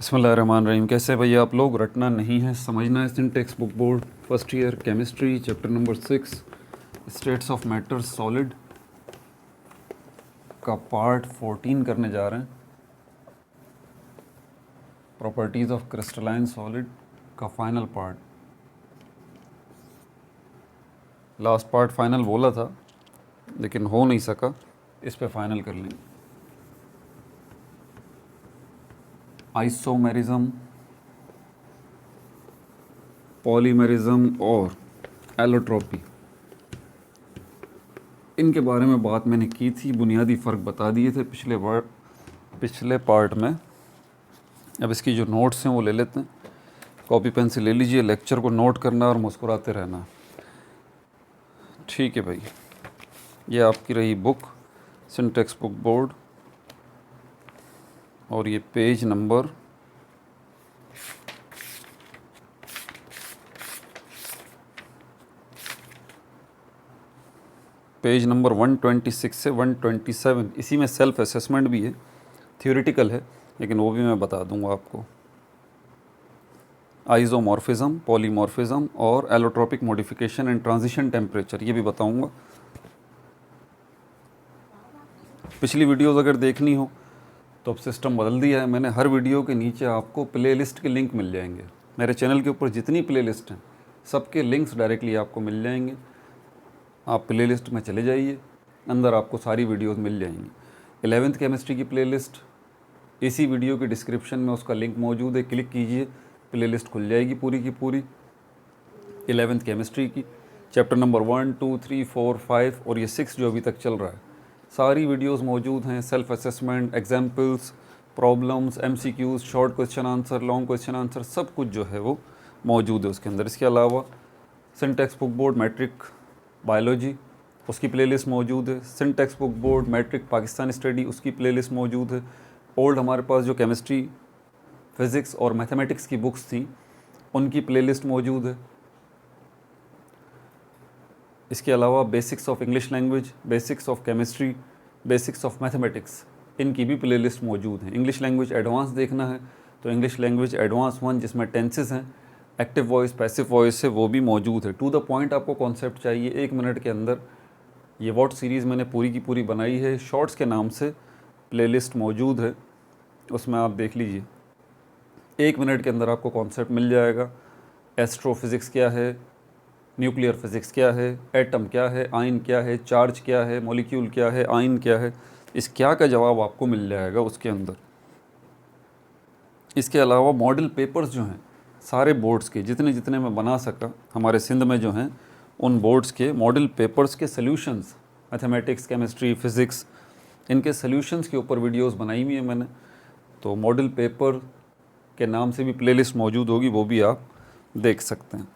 बिस्मिल्लाहिर्रहमानिर्रहीम। कैसे भैया आप लोग? रटना नहीं है, समझना है। Syntax book board first year chemistry chapter number 6 states of matter solid का पार्ट 14 करने जा रहे हैं। प्रॉपर्टीज़ ऑफ क्रिस्टलाइन सॉलिड का final part. Last part final बोला था लेकिन हो नहीं सका, इस पे फाइनल कर लेंगे। आइसोमेरिज्म, पॉलीमेरिज्म और एलोट्रोपी, इनके बारे में बात मैंने की थी, बुनियादी फ़र्क बता दिए थे पिछले पार्ट में। अब इसकी जो नोट्स हैं वो ले लेते हैं। कॉपी पेन से ले लीजिए, लेक्चर को नोट करना और मुस्कुराते रहना। ठीक है भाई, ये आपकी रही बुक, सिंटेक्स बुक बोर्ड, और ये पेज नंबर 126 से 127। इसी में सेल्फ असेसमेंट भी है, थियोरेटिकल है लेकिन वो भी मैं बता दूंगा आपको। आइसोमॉर्फिज्म, पॉलीमॉर्फिज्म और allotropic modification and transition temperature, ये भी बताऊंगा। पिछली वीडियोस अगर देखनी हो तो अब सिस्टम बदल दिया है मैंने। हर वीडियो के नीचे आपको प्लेलिस्ट के लिंक मिल जाएंगे। मेरे चैनल के ऊपर जितनी प्लेलिस्ट हैं सबके लिंक्स डायरेक्टली आपको मिल जाएंगे। आप प्लेलिस्ट में चले जाइए, अंदर आपको सारी वीडियोस मिल जाएंगी। 11th केमिस्ट्री की प्लेलिस्ट इसी वीडियो के डिस्क्रिप्शन में उसका लिंक मौजूद है, क्लिक कीजिए, प्लेलिस्ट खुल जाएगी पूरी की पूरी 11th केमिस्ट्री की। चैप्टर नंबर 1, 2, 3, 4, 5 और ये 6 जो अभी तक चल रहा है, सारी वीडियोस मौजूद हैं। Self assessment, examples, problems, MCQs, short question answer, long question answer, सब कुछ जो है वो मौजूद है उसके अंदर। इसके अलावा syntax book board matric biology, उसकी प्लेलिस्ट मौजूद है। Syntax book board matric Pakistan study, उसकी प्लेलिस्ट मौजूद है। ओल्ड हमारे पास जो केमिस्ट्री, फिज़िक्स और मैथमेटिक्स की बुक्स थी उनकी प्लेलिस्ट मौजूद है। इसके अलावा basics of English language, basics of chemistry, basics of mathematics, इनकी भी प्लेलिस्ट मौजूद है। इंग्लिश लैंग्वेज एडवांस देखना है तो इंग्लिश लैंग्वेज एडवांस 1 जिसमें टेंसेस हैं, एक्टिव वॉइस, पैसिव वॉइस है, वो भी मौजूद है। टू द पॉइंट आपको कॉन्सेप्ट चाहिए 1 मिनट के अंदर। ये वॉट सीरीज़ मैंने पूरी की पूरी बनाई है, शॉर्ट्स के नाम से प्लेलिस्ट मौजूद है, उसमें आप देख लीजिए। 1 मिनट के अंदर आपको कॉन्सेप्ट मिल जाएगा। एस्ट्रोफिज़िक्स क्या है, न्यूक्लियर फिज़िक्स क्या है, एटम क्या है, आयन क्या है, चार्ज क्या है, मॉलिक्यूल क्या है, आयन क्या है, इस क्या का जवाब आपको मिल जाएगा उसके अंदर। इसके अलावा मॉडल पेपर्स जो हैं सारे बोर्ड्स के, जितने जितने मैं बना सका हमारे सिंध में जो हैं, उन बोर्ड्स के मॉडल पेपर्स के सॉल्यूशंस, मैथमेटिक्स, केमिस्ट्री, फ़िज़िक्स, इनके सॉल्यूशंस के ऊपर वीडियोस बनाई हुई है मैंने। तो मॉडल पेपर के नाम से भी प्लेलिस्ट मौजूद होगी, वो भी आप देख सकते हैं।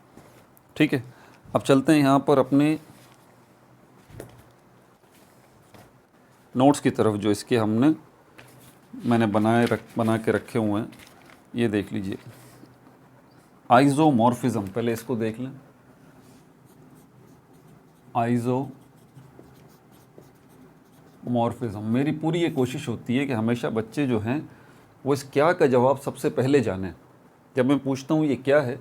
ठीक है, अब चलते हैं यहाँ पर अपने नोट्स की तरफ, जो इसके मैंने बना के रखे हुए हैं। ये देख लीजिए, आइसोमॉर्फिज्म, पहले इसको देख लें। आइसोमॉर्फिज्म, मेरी पूरी ये कोशिश होती है कि हमेशा बच्चे जो हैं वो इस क्या का जवाब सबसे पहले जानें। जब मैं पूछता हूँ ये क्या है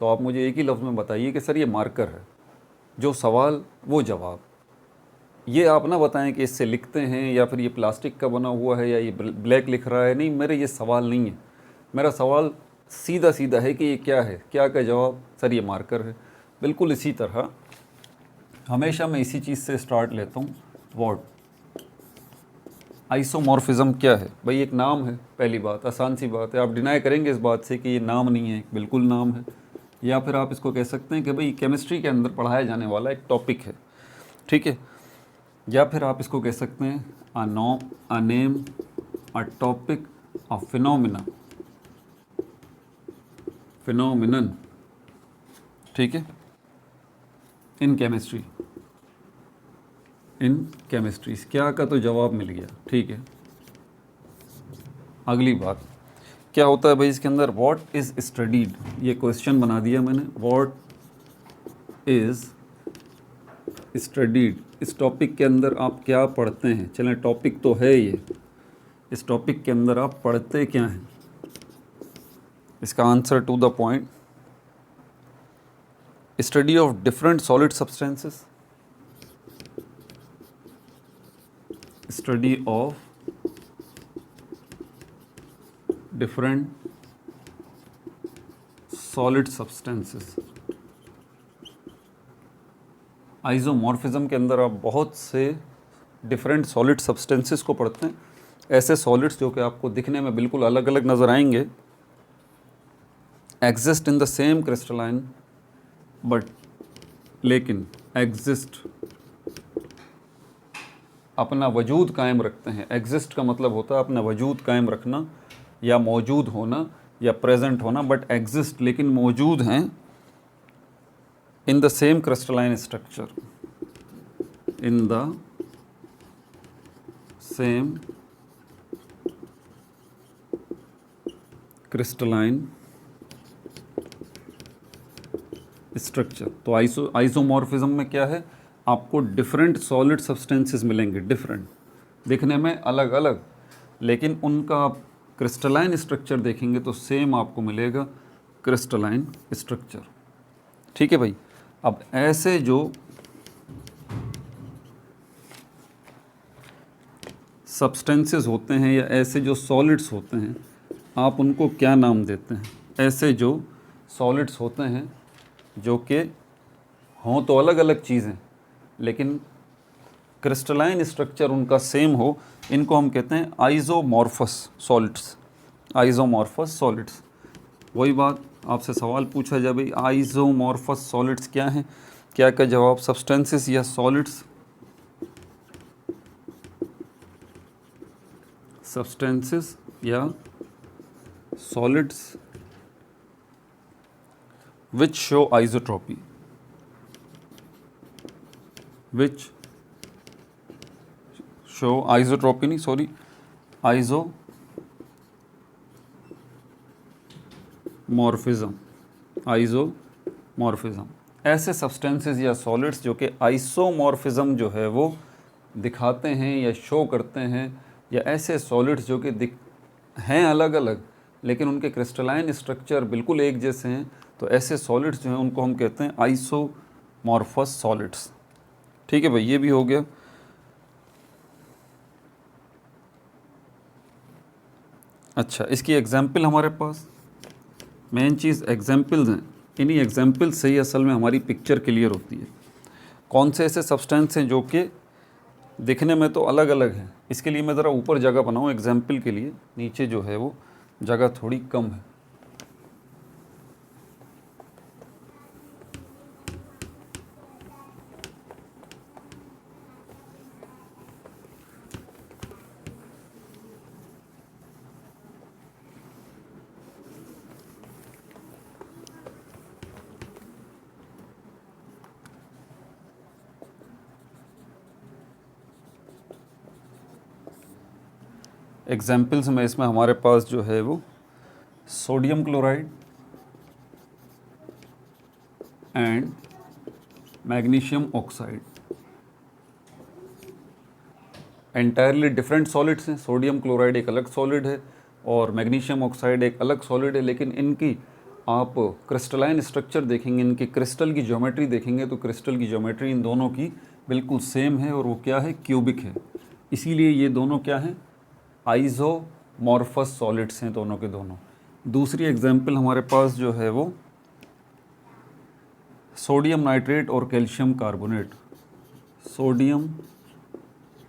तो आप मुझे एक ही लफ्ज़ में बताइए कि सर ये मार्कर है। जो सवाल वो जवाब। ये आप ना बताएं कि इससे लिखते हैं या फिर ये प्लास्टिक का बना हुआ है या ये ब्लैक लिख रहा है। नहीं, मेरे ये सवाल नहीं है। मेरा सवाल सीधा सीधा है कि ये क्या है। क्या का जवाब सर ये मार्कर है। बिल्कुल इसी तरह हमेशा मैं इसी चीज़ से स्टार्ट लेता हूँ। व्हाट आइसोमॉर्फिज्म क्या है? भाई एक नाम है, पहली बात, आसान सी बात है। आप डिनाई करेंगे इस बात से कि ये नाम नहीं है, बिल्कुल नाम है। या फिर आप इसको कह सकते हैं कि भाई केमिस्ट्री के अंदर पढ़ाया जाने वाला एक टॉपिक है। ठीक है, या फिर आप इसको कह सकते हैं a name, a topic, a phenomenon. ठीक है, इन केमिस्ट्री क्या का तो जवाब मिल गया। ठीक है, अगली बात क्या होता है भाई इसके अंदर? व्हाट इज़ स्टडीड, ये क्वेश्चन बना दिया मैंने। व्हाट इज़ स्टडीड, इस टॉपिक के अंदर आप क्या पढ़ते हैं? चलें, टॉपिक तो है ये, इस टॉपिक के अंदर आप पढ़ते क्या हैं? इसका answer to the point, study of different solid substances, study of different solid substances. Isomorphism के अंदर आप बहुत से डिफरेंट सॉलिड सब्सटेंसेस को पढ़ते हैं, ऐसे सॉलिड्स जो कि आपको दिखने में बिल्कुल अलग अलग नज़र आएंगे, exist in the same crystalline but, लेकिन एग्जिस्ट अपना वजूद कायम रखते हैं। एग्जिस्ट का मतलब होता है अपना वजूद कायम रखना या मौजूद होना या प्रेजेंट होना, बट एग्जिस्ट लेकिन मौजूद हैं in the same crystalline structure, in the same crystalline structure. तो आइसोमॉर्फिज्म में क्या है, आपको डिफरेंट सॉलिड सब्सटेंसेस मिलेंगे, डिफरेंट दिखने में अलग अलग, लेकिन उनका आप क्रिस्टलाइन स्ट्रक्चर देखेंगे तो सेम आपको मिलेगा क्रिस्टलाइन स्ट्रक्चर। ठीक है भाई। अब ऐसे जो सब्सटेंसेस होते हैं या ऐसे जो सॉलिड्स होते हैं, आप उनको क्या नाम देते हैं? ऐसे जो सॉलिड्स होते हैं जो कि हों तो अलग अलग चीज़ें लेकिन क्रिस्टलाइन स्ट्रक्चर उनका सेम हो, इनको हम कहते हैं आइसोमॉर्फस सॉलिड्स। Isomorphous solids. वही बात, आपसे सवाल पूछा जाए भाई आइसोमॉर्फस सॉलिड्स क्या हैं, क्या का जवाब सब्सटेंसेस या सॉलिड्स, सब्सटेंसेस या solids which show isotropy, which show isotropy नहीं सॉरी आइसोमॉर्फिज्म। आइसोमॉर्फिज्म ऐसे सब्सटेंसेस या सॉलिड्स जो कि आइसोमॉर्फिज्म जो है वो दिखाते हैं या शो करते हैं, या ऐसे सॉलिड्स जो कि हैं अलग अलग लेकिन उनके क्रिस्टलाइन स्ट्रक्चर बिल्कुल एक जैसे हैं, तो ऐसे सॉलिड्स जो हैं उनको हम कहते हैं आइसोमॉर्फस सॉलिड्स। ठीक है भाई, ये भी हो गया। अच्छा, इसकी एग्जाम्पल हमारे पास, मेन चीज़ एग्जाम्पल्स हैं, इन्हीं एग्जाम्पल से ही असल में हमारी पिक्चर क्लियर होती है। कौन से ऐसे सब्सटेंस हैं जो कि दिखने में तो अलग अलग हैं। इसके लिए मैं ज़रा ऊपर जगह बनाऊँ एग्जाम्पल के लिए, नीचे जो है वो जगह थोड़ी कम है। एग्जाम्पल्स में इसमें हमारे पास जो है वो sodium chloride and magnesium oxide, entirely different solids हैं। सोडियम क्लोराइड एक अलग सॉलिड है और मैग्नीशियम ऑक्साइड एक अलग सॉलिड है, लेकिन इनकी आप क्रिस्टलाइन स्ट्रक्चर देखेंगे, इनकी क्रिस्टल की ज्योमेट्री देखेंगे तो क्रिस्टल की ज्योमेट्री इन दोनों की बिल्कुल सेम है, और वो क्या है, क्यूबिक है। इसीलिए ये दोनों क्या हैं, आइसोमॉर्फस सॉलिड्स हैं दोनों के दोनों। दूसरी एग्जांपल हमारे पास जो है वो सोडियम नाइट्रेट और calcium carbonate, sodium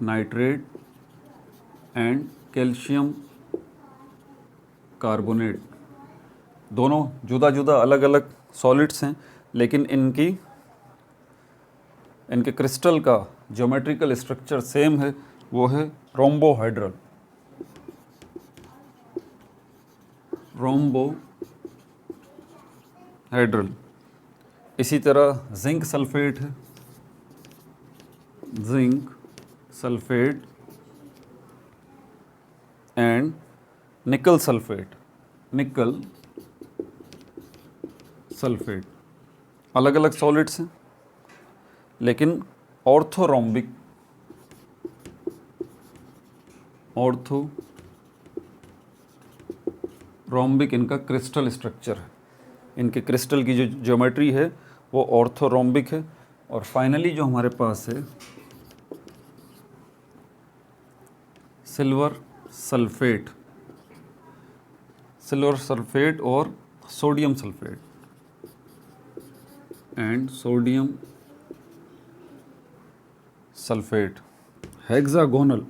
nitrate and calcium carbonate, दोनों जुदा जुदा अलग अलग सॉलिड्स हैं, लेकिन इनके क्रिस्टल का ज्योमेट्रिकल स्ट्रक्चर सेम है, वो है रोम्बोहाइड्रल। रोम्बोहाइड्रल। इसी तरह जिंक सल्फेट है, जिंक सल्फेट एंड निकल सल्फेट, निकल सल्फेट, अलग अलग सॉलिड्स हैं लेकिन ऑर्थोरोम्बिक, रोम्बिक इनका क्रिस्टल स्ट्रक्चर है, इनके क्रिस्टल की जो ज्योमेट्री है वो ऑर्थोरोम्बिक है। और फाइनली जो हमारे पास है सिल्वर सल्फेट, सिल्वर सल्फेट और sodium sulphate and sodium sulphate hexagonal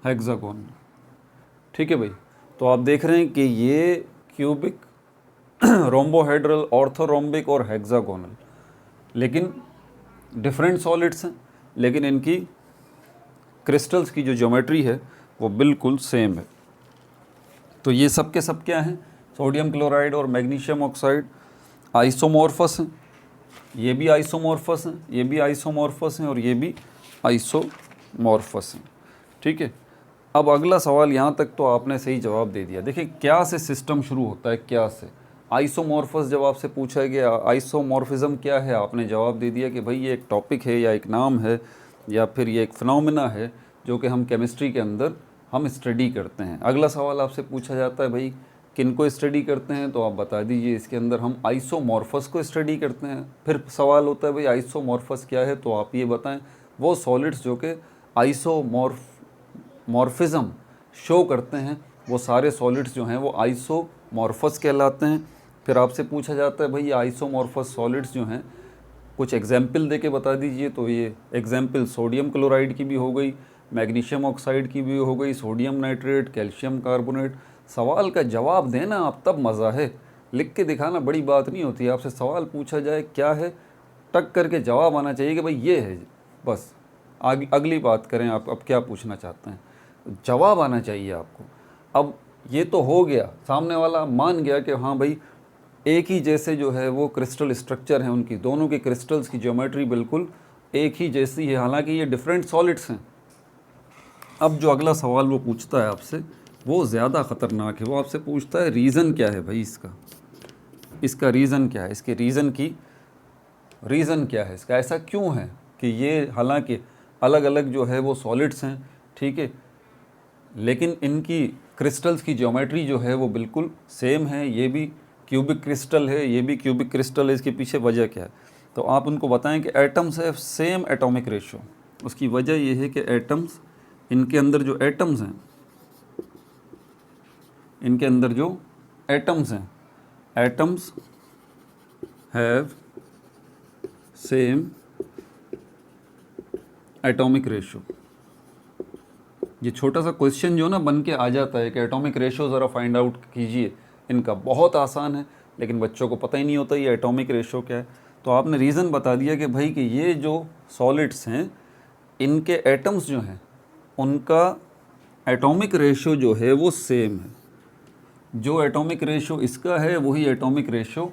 hexagonal. ठीक है भाई, तो आप देख रहे हैं कि ये क्यूबिक, रोम्बोहेड्रल, ऑर्थोरोम्बिक और हेक्सागोनल, लेकिन डिफरेंट सॉलिड्स हैं, लेकिन इनकी क्रिस्टल्स की जो ज्योमेट्री है वो बिल्कुल सेम है। तो ये सब के सब क्या हैं? सोडियम क्लोराइड और मैग्नीशियम ऑक्साइड आइसोमॉर्फस हैं, ये भी आइसोमॉर्फस हैं, ये भी आइसोमॉर्फस हैं और ये भी आइसोमॉर्फस हैं। ठीक है, अब अगला सवाल, यहाँ तक तो आपने सही जवाब दे दिया। देखिए क्या से सिस्टम शुरू होता है, क्या से। आइसोमॉर्फस जब आपसे पूछा गया आइसोमॉर्फिज्म क्या है, आपने जवाब दे दिया कि भाई ये एक टॉपिक है या एक नाम है या फिर ये एक फिनोमेना है जो कि हम केमिस्ट्री के अंदर हम स्टडी करते हैं। अगला सवाल आपसे पूछा जाता है भाई किन को स्टडी करते हैं, तो आप बता दीजिए इसके अंदर हम आइसोमॉर्फस को स्टडी करते हैं। फिर सवाल होता है भाई आइसोमॉर्फस क्या है, तो आप ये बताएं। वो सॉलिड्स जो कि आइसोमॉर्फिज्म शो करते हैं, वो सारे सॉलिड्स जो हैं वो आइसोमॉर्फस कहलाते हैं। फिर आपसे पूछा जाता है भाई आइसोमॉर्फस सॉलिड्स जो हैं कुछ एग्जाम्पल दे के बता दीजिए, तो ये एग्जाम्पल सोडियम क्लोराइड की भी हो गई, मैग्नीशियम ऑक्साइड की भी हो गई, सोडियम नाइट्रेट, कैल्शियम कार्बोनेट। सवाल का जवाब देना आप तब मज़ा है, लिख के दिखाना बड़ी बात नहीं होती। आपसे सवाल पूछा जाए क्या है, टक करके जवाब आना चाहिए कि भाई ये है, बस आगे अगली बात करें आप अब क्या पूछना चाहते हैं, जवाब आना चाहिए आपको। अब ये तो हो गया, सामने वाला मान गया कि हाँ भाई एक ही जैसे जो है वो क्रिस्टल स्ट्रक्चर हैं उनकी, दोनों के क्रिस्टल्स की ज्योमेट्री बिल्कुल एक ही जैसी है, हालांकि ये डिफरेंट सॉलिड्स हैं। अब जो अगला सवाल वो पूछता है आपसे वो ज़्यादा ख़तरनाक है, वो आपसे पूछता है रीज़न क्या है भाई इसका रीज़न क्या है, इसके रीज़न क्या है, इसका ऐसा क्यों है कि ये हालांकि अलग अलग जो है वो सॉलिड्स हैं, ठीक है, लेकिन इनकी क्रिस्टल्स की ज्योमेट्री जो है वो बिल्कुल सेम है। ये भी क्यूबिक क्रिस्टल है, ये भी क्यूबिक क्रिस्टल है, इसके पीछे वजह क्या है, तो आप उनको बताएं कि एटम्स है सेम एटॉमिक रेशो। उसकी वजह ये है कि एटम्स, इनके अंदर जो एटम्स हैं, इनके अंदर जो एटम्स हैं, atoms have same atomic ratio. ये छोटा सा क्वेश्चन जो ना बन के आ जाता है कि एटॉमिक रेशो ज़रा फाइंड आउट कीजिए, इनका बहुत आसान है, लेकिन बच्चों को पता ही नहीं होता ये एटॉमिक रेशो क्या है। तो आपने रीज़न बता दिया कि भाई कि ये जो सॉलिड्स हैं इनके एटम्स जो हैं उनका एटॉमिक रेशो जो है वो सेम है, जो एटॉमिक रेशो इसका है वही एटॉमिक रेशो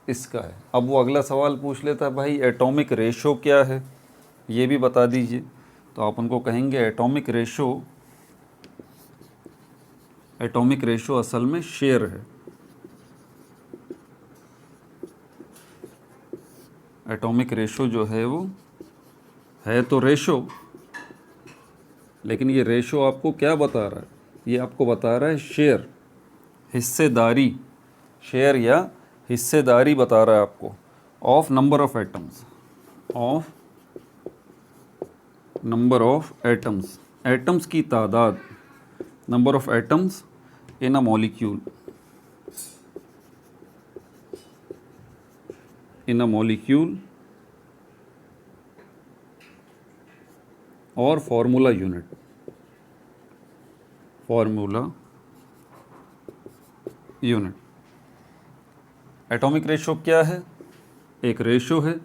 इसका है। अब वो अगला सवाल पूछ लेता है भाई एटॉमिक रेशो क्या है, ये भी बता दीजिए, तो आप उनको कहेंगे एटॉमिक रेशो असल में शेयर है। एटॉमिक रेशो जो है वो है तो रेशो, लेकिन ये रेशो आपको क्या बता रहा है, ये आपको बता रहा है शेयर, हिस्सेदारी, शेयर या हिस्सेदारी बता रहा है आपको of number of atoms, of number of atoms, atoms की तादाद, number of atoms in a molecule, in a molecule और फॉर्मूला यूनिट, एटॉमिक रेशो क्या है, एक रेशो है,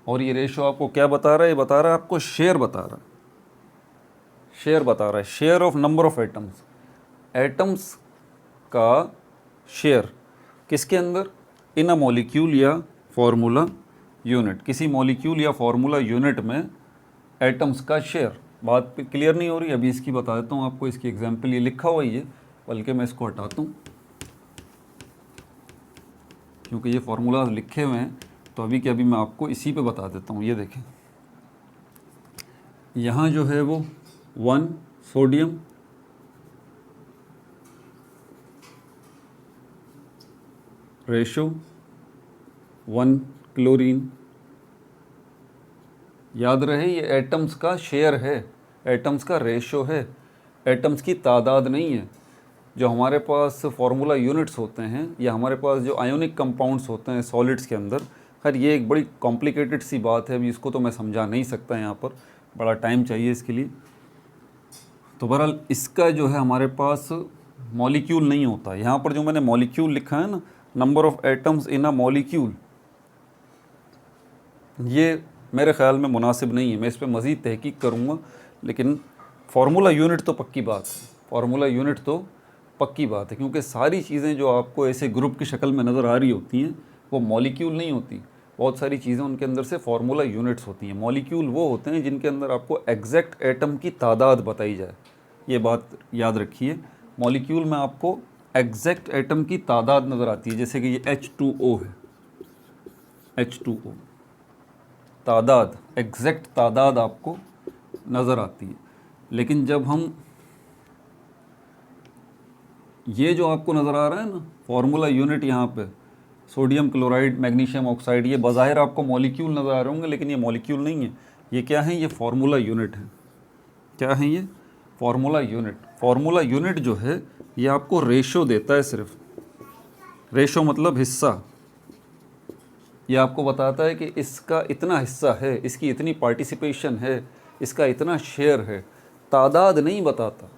और ये रेशो आपको क्या बता रहा है, ये बता रहा है आपको शेयर बता रहा है, share of number of atoms, atoms का शेयर किसके अंदर, इन अ मॉलिक्यूल या फॉर्मूला यूनिट, किसी मॉलिक्यूल या फॉर्मूला यूनिट में एटम्स का शेयर। बात क्लियर नहीं हो रही, अभी इसकी बता देता हूँ आपको, इसकी एग्जांपल ये लिखा हुआ ही है, बल्कि मैं इसको हटाता हूँ क्योंकि ये फार्मूलाज लिखे हुए हैं, तो अभी के अभी मैं आपको इसी पे बता देता हूँ। ये देखें, यहाँ जो है वो 1 सोडियम रेशो 1 क्लोरीन। याद रहे ये एटम्स का शेयर है, एटम्स का रेशो है, एटम्स की तादाद नहीं है। जो हमारे पास फार्मूला यूनिट्स होते हैं या हमारे पास जो आयोनिक कंपाउंड्स होते हैं सॉलिड्स के अंदर, खैर ये एक बड़ी कॉम्प्लिकेटेड सी बात है, अभी इसको तो मैं समझा नहीं सकता, यहाँ पर बड़ा टाइम चाहिए इसके लिए। तो बहरहाल इसका जो है हमारे पास मॉलिक्यूल नहीं होता। यहाँ पर जो मैंने मॉलिक्यूल लिखा है ना, number of atoms in a molecule, ये मेरे ख़्याल में मुनासिब नहीं है। मैं इस पर मज़ीद तहकीक करूँगा, लेकिन फार्मूला यूनिट तो पक्की बात है, फार्मूला यूनिट तो पक्की बात है, क्योंकि सारी चीज़ें जो आपको ऐसे ग्रुप की शक्ल में नज़र आ रही होती हैं वो मॉलिक्यूल नहीं होती। बहुत सारी चीज़ें उनके अंदर से फार्मूला यूनिट्स होती हैं। मॉलिक्यूल वो होते हैं जिनके अंदर आपको एग्जैक्ट एटम की तादाद बताई जाए, ये बात याद रखिए। मॉलिक्यूल में आपको एग्जैक्ट एटम की तादाद नज़र आती है, जैसे कि ये H2O है, H2O, तादाद, एग्जैक्ट तादाद आपको नज़र आती है। लेकिन जब हम ये जो आपको नज़र आ रहा है ना फार्मूला यूनिट, यहाँ पे सोडियम क्लोराइड, मैग्नीशियम ऑक्साइड, ये बज़ाहिर आपको मॉलिक्यूल नज़र आ रहे होंगे, लेकिन ये मॉलिक्यूल नहीं है। ये क्या है? ये फार्मूला यूनिट है। क्या है ये? Formula unit. फार्मूला यूनिट जो है ये आपको रेशो देता है, सिर्फ रेशो मतलब हिस्सा। ये आपको बताता है कि इसका इतना हिस्सा है, इसकी इतनी पार्टिसिपेशन है, इसका इतना शेयर है, तादाद नहीं बताता।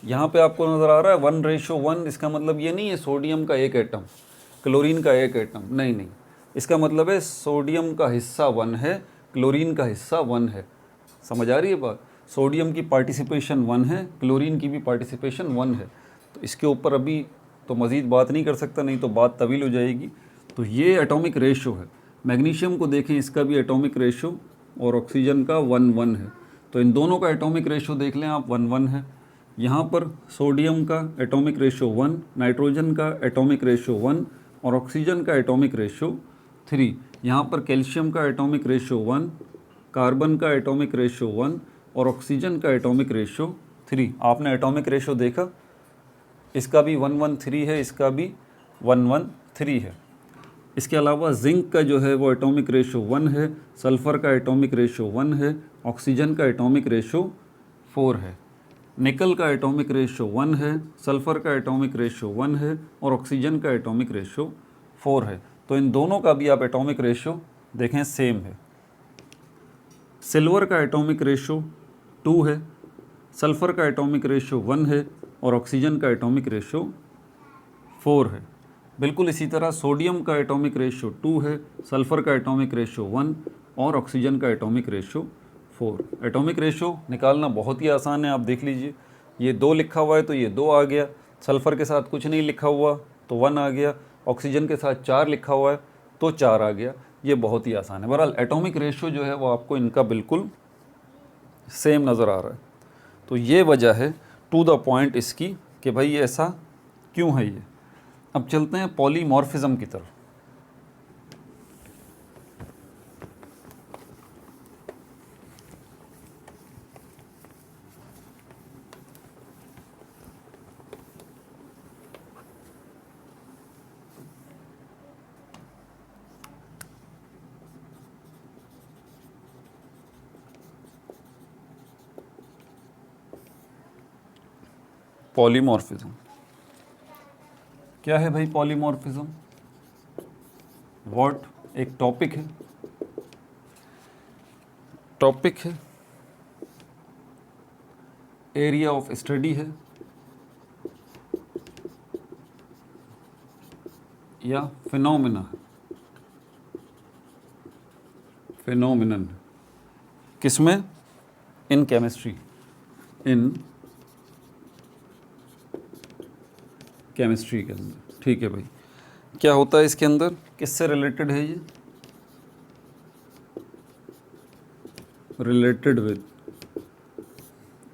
यहाँ पे आपको नज़र आ रहा है 1:1, इसका मतलब ये नहीं है सोडियम का एक एटम, क्लोरीन का एक एटम, नहीं नहीं, इसका मतलब है सोडियम का हिस्सा 1 है, क्लोरीन का हिस्सा 1 है। समझ आ रही है बात? सोडियम की पार्टिसिपेशन 1 है, क्लोरीन की भी पार्टिसिपेशन 1 है। तो इसके ऊपर अभी तो मज़ीद बात नहीं कर सकता, नहीं तो बात तवील हो जाएगी। तो ये एटॉमिक रेशो है। मैग्नीशियम को देखें, इसका भी एटॉमिक रेशो और ऑक्सीजन का 1:1 है। तो इन दोनों का एटॉमिक रेशो देख लें आप, 1:1 है। यहाँ पर सोडियम का एटॉमिक रेशो 1, नाइट्रोजन का एटॉमिक रेशो 1 और ऑक्सीजन का एटॉमिक रेशो 3। यहाँ पर कैल्शियम का एटॉमिक रेशो 1, कार्बन का एटॉमिक रेशो 1 और ऑक्सीजन का एटॉमिक रेशो 3। आपने एटॉमिक रेशो देखा, इसका भी 1:1:3 है, इसका भी 1:1:3 है। इसके अलावा जिंक का जो है वो एटॉमिक रेशो 1 है, सल्फ़र का एटॉमिक रेशो 1 है, ऑक्सीजन का एटॉमिक रेशो 4 है। निकल का एटॉमिक रेशो 1 है, सल्फ़र का एटॉमिक रेशो 1 है और ऑक्सीजन का एटॉमिक रेशो 4 है। तो इन दोनों का भी आप एटॉमिक रेशो देखें, सेम है। सिल्वर का एटॉमिक रेशो 2 है, सल्फ़र का एटॉमिक रेशो 1 है और ऑक्सीजन का एटॉमिक रेशो 4 है। बिल्कुल इसी तरह सोडियम का एटॉमिक रेशो 2 है, सल्फ़र का एटॉमिक रेशो 1 और ऑक्सीजन का एटॉमिक रेशो 4। एटॉमिक रेशो निकालना बहुत ही आसान है, आप देख लीजिए। ये 2 लिखा हुआ है तो ये 2 आ गया, सल्फ़र के साथ कुछ नहीं लिखा हुआ तो 1 आ गया, ऑक्सीजन के साथ 4 लिखा हुआ है तो 4 आ गया। ये बहुत ही आसान है। बहरहाल एटॉमिक रेशो जो है वो आपको इनका बिल्कुल सेम नज़र आ रहा है। तो ये वजह है टू द पॉइंट इसकी कि भाई ये ऐसा क्यों है ये। अब चलते हैं पॉलीमॉर्फिज्म की तरफ। पॉलीमॉर्फिज्म क्या है भाई? Polymorphism what? एक टॉपिक है, टॉपिक है, एरिया ऑफ स्टडी है या फिनोमिना है, फिनोमिनन। किसमें? इन केमिस्ट्री, इन केमिस्ट्री के अंदर। ठीक है भाई, क्या होता है इसके अंदर? किससे रिलेटेड है ये? रिलेटेड विद,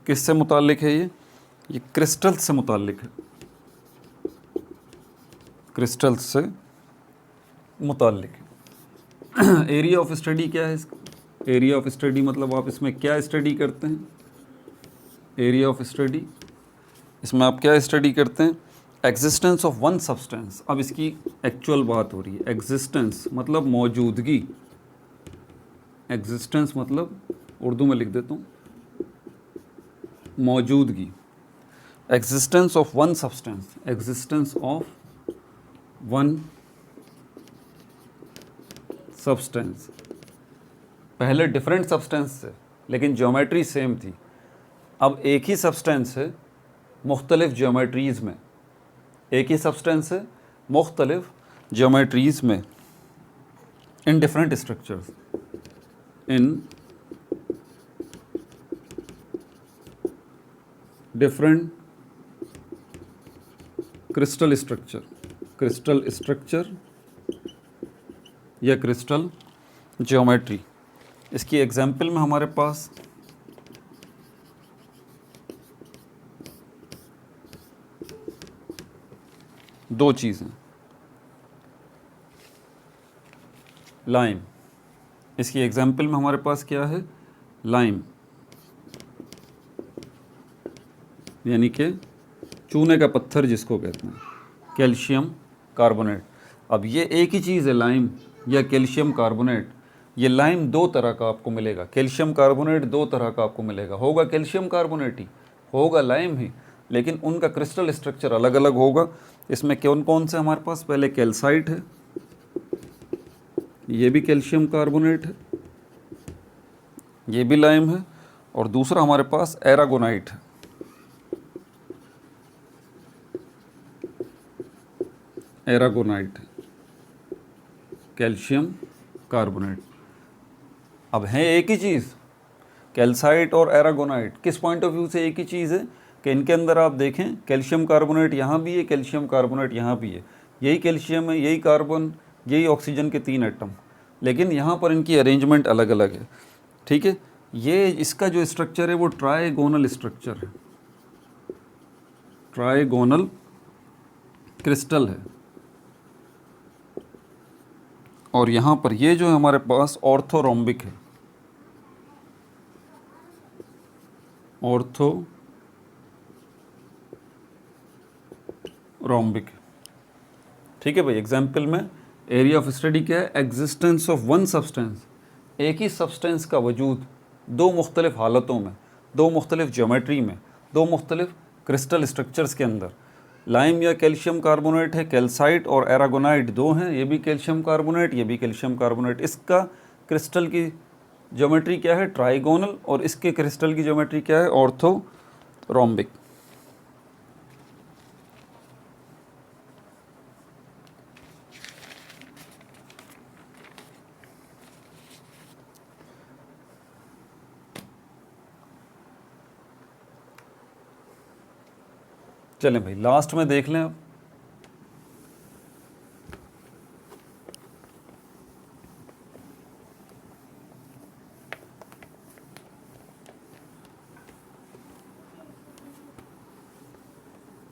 किससे मुताल्लिक है ये क्रिस्टल से मुताल्लिक है, क्रिस्टल से मुताल्लिक है। एरिया ऑफ स्टडी क्या है इसका? एरिया ऑफ स्टडी मतलब आप इसमें क्या स्टडी करते हैं? एरिया ऑफ स्टडी, इसमें आप क्या स्टडी करते हैं, एग्जिस्टेंस ऑफ वन सब्सटेंस। अब इसकी एक्चुअल बात हो रही है, एग्जिस्टेंस मतलब मौजूदगी, एग्जिस्टेंस मतलब उर्दू में लिख देता हूँ मौजूदगी, existence of one substance, existence of one substance. पहले डिफरेंट सब्सटेंस थे लेकिन ज्योमेट्री सेम थी, अब एक ही सब्सटेंस है मुख्तलिफ ज्योमेट्रीज़ में, एक ही सब्सटेंस है मुख्तलिफ ज्योमेट्रीज़ में, in different structures, in different crystal structure, crystal structure या क्रिस्टल ज्योमेट्री। इसकी एग्जाम्पल में हमारे पास दो चीज़ें, लाइम, इसकी एग्जाम्पल में हमारे पास क्या है, लाइम यानी कि चूने का पत्थर जिसको कहते हैं, कैल्शियम कार्बोनेट। अब ये एक ही चीज़ है लाइम या कैल्शियम कार्बोनेट, ये लाइम दो तरह का आपको मिलेगा, कैल्शियम कार्बोनेट दो तरह का आपको मिलेगा, होगा कैल्शियम कार्बोनेट ही, होगा लाइम ही, लेकिन उनका क्रिस्टल स्ट्रक्चर अलग अलग होगा। इसमें कौन कौन से हमारे पास, पहले कैल्साइट है, ये भी कैल्शियम कार्बोनेट है, ये भी लाइम है, और दूसरा हमारे पास एरागोनाइट है, एरागोनाइट है, कैल्शियम कार्बोनेट। अब है एक ही चीज़, कैल्साइट और एरागोनाइट किस पॉइंट ऑफ व्यू से एक ही चीज़ है कि इनके अंदर आप देखें कैल्शियम कार्बोनेट यहाँ भी है, कैल्शियम कार्बोनेट यहाँ भी है, यही कैल्शियम है, यही कार्बन, यही ऑक्सीजन के 3 एटम, लेकिन यहाँ पर इनकी अरेंजमेंट अलग अलग है। ठीक है, ये इसका जो स्ट्रक्चर है वो ट्राइगोनल स्ट्रक्चर है, ट्राइगोनल क्रिस्टल है, और यहाँ पर ये जो है हमारे पास ऑर्थोरोम्बिक है, ऑर्थोरोम्बिक। ठीक है भाई, एग्जाम्पल में एरिया ऑफ स्टडी क्या है, एग्जिस्टेंस ऑफ वन सब्सटेंस, एक ही सब्सटेंस का वजूद दो मुख्तलिफ हालतों में, दो मुख्तलिफ ज्योमेट्री में, दो मुख्तलिफ क्रिस्टल स्ट्रक्चर्स के अंदर। लाइम या कैल्शियम कार्बोनेट है, कैल्साइट और एरागोनाइट दो हैं, ये भी कैल्शियम कार्बोनेट, ये भी कैल्शियम कार्बोनेट। इसका क्रिस्टल की ज्योमेट्री क्या है, ट्राइगोनल, और इसके क्रिस्टल की ज्योमेट्री क्या है, ऑर्थोरोम्बिक। चलें भाई लास्ट में देख लें अब,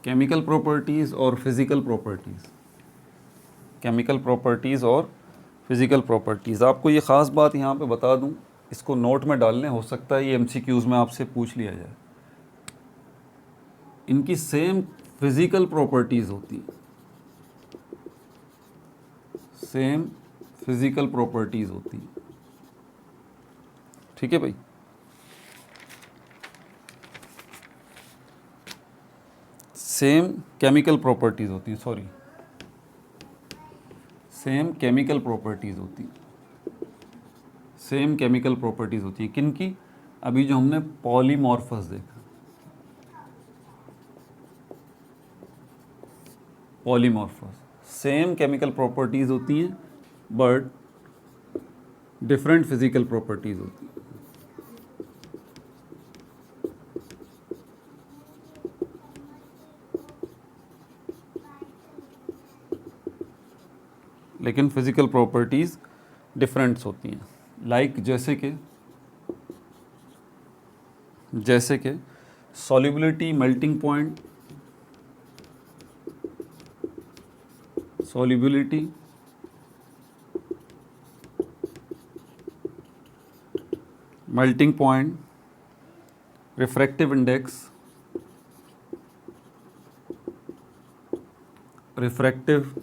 केमिकल प्रॉपर्टीज़ और फिज़िकल प्रॉपर्टीज़, केमिकल प्रॉपर्टीज़ और फिज़िकल प्रॉपर्टीज़। आपको ये ख़ास बात यहाँ पे बता दूँ, इसको नोट में डालने, हो सकता है ये MCQs में आपसे पूछ लिया जाए। इनकी सेम फिज़िकल प्रॉपर्टीज़ होती हैं, सेम फिज़िकल प्रॉपर्टीज़ होती हैं। ठीक है भाई, सेम केमिकल प्रॉपर्टीज़ होती हैं, सॉरी, सेम केमिकल प्रॉपर्टीज़ होती हैं, सेम केमिकल प्रॉपर्टीज़ होती हैं। किन की, अभी जो हमने पॉलीमॉर्फस देखा, पॉलीमॉर्फस, सेम केमिकल प्रॉपर्टीज़ होती हैं बट डिफरेंट फिज़िकल प्रॉपर्टीज़ होती हैं। लेकिन फिज़िकल प्रॉपर्टीज़ डिफरेंट्स होती हैं। लाइक जैसे कि solubility, melting point, solubility, melting point, refractive index, refractive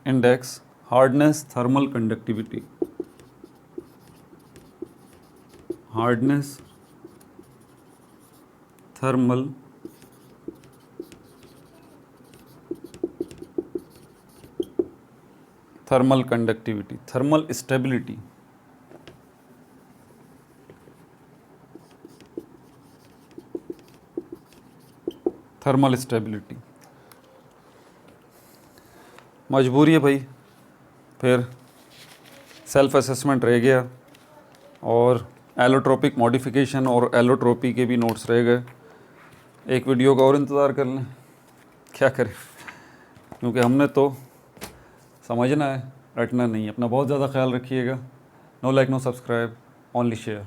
index, hardness, thermal conductivity, hardness, thermal conductivity, thermal stability, thermal stability. मजबूरी है भाई, फिर सेल्फ असेसमेंट रह गया और एलोट्रोपिक मॉडिफिकेशन और एलोट्रोपी के भी नोट्स रह गए। एक वीडियो का और इंतज़ार कर लें, क्या करें, क्योंकि हमने तो समझना है, रटना नहीं। अपना बहुत ज़्यादा ख्याल रखिएगा। No like no subscribe, only share.